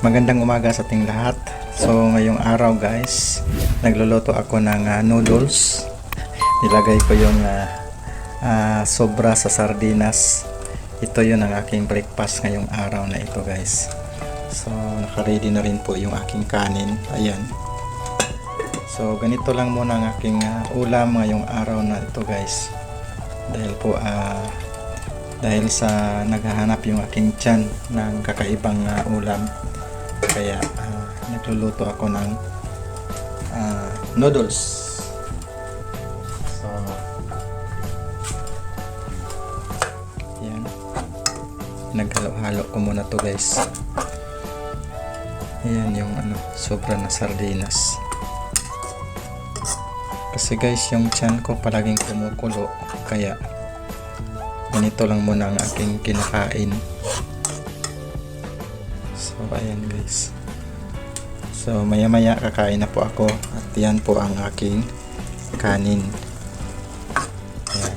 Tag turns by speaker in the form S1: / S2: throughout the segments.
S1: Magandang umaga sa ating lahat. So ngayong araw guys, nagluluto ako ng noodles. Nilagay ko yung sobra sa sardinas. Ito yun ang aking breakfast ngayong araw na ito guys. So naka-ready na rin po yung aking kanin. Ayan. So ganito lang muna ang aking ulam ngayong araw na ito guys. Dahil po dahil sa naghahanap yung aking tiyan ng kakaibang ulam, kaya nagluluto ako ng noodles. So yan, naghalo-halo ko muna to guys. Ayan yung sobra na sardinas, kasi guys yung tiyan ko palaging kumukulo, kaya ganito lang muna ang aking kinakain. So ayan guys, so maya maya kakain na po ako, at yan po ang aking kanin. Ayan,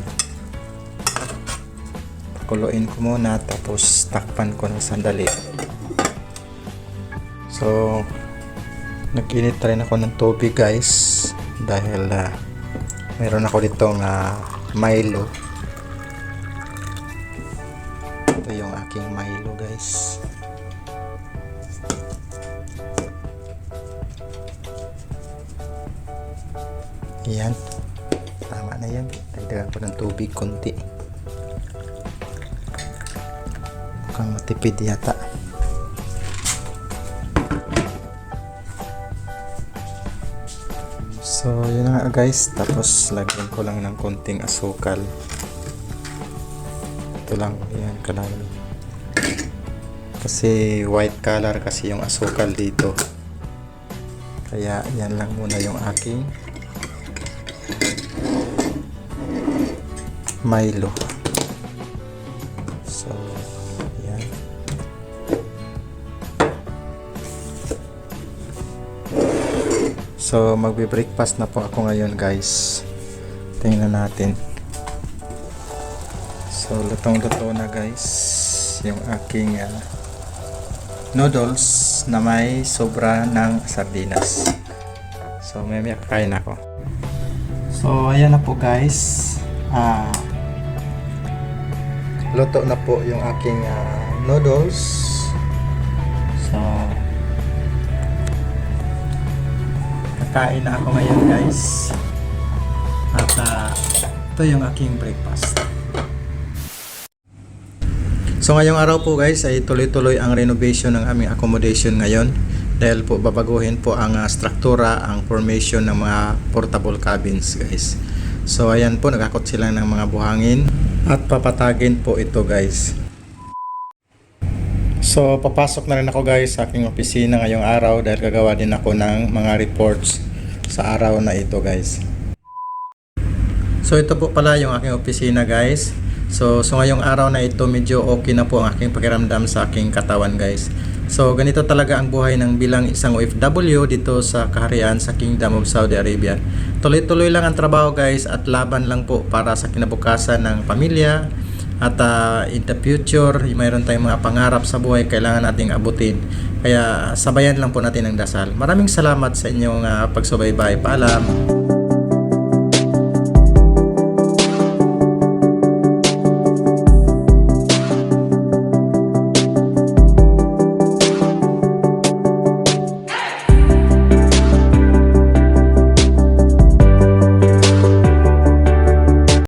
S1: pakuluin ko muna, tapos takpan ko ng sandali. So nag-init rin ako ng tubig guys, dahil mayroon ako ditong Milo. Ito yung aking Milo guys. Yan, tama na yan. Dagdagan ko ng tubig konti, mukhang matipid yata. So yun na nga guys, tapos lagyan ko lang ng konting asukal. Ito lang, yan kalaman, kasi white color kasi yung asukal dito, kaya yan lang muna yung aking Milo. So yan, so magbe-breakfast na po ako ngayon guys. Tingnan natin. So lutong-luto na guys yung aking noodles na may sobra ng sardinas. So may kakain ako. So ayan na po guys, luto na po yung aking noodles. So kakain na ako ngayon guys, at ito yung aking breakfast. So ngayong araw po guys ay tuloy-tuloy ang renovation ng aming accommodation ngayon, dahil po babaguhin po ang struktura, ang formation ng mga portable cabins guys. So ayan po, nagkakot sila ng mga buhangin at papatagin po ito guys. So papasok na rin ako guys sa aking opisina ngayong araw, dahil gagawa din ako ng mga reports sa araw na ito guys. So ito po pala yung aking opisina guys. So ngayong araw na ito medyo okay na po ang aking pakiramdam sa aking katawan guys. So ganito talaga ang buhay ng bilang isang OFW dito sa kaharian sa Kingdom of Saudi Arabia. Tuloy-tuloy lang ang trabaho guys, at laban lang po para sa kinabukasan ng pamilya. At in the future, mayroon tayong mga pangarap sa buhay kailangan nating abutin. Kaya sabayan lang po natin ang dasal. Maraming salamat sa inyong pagsubaybay. Paalam.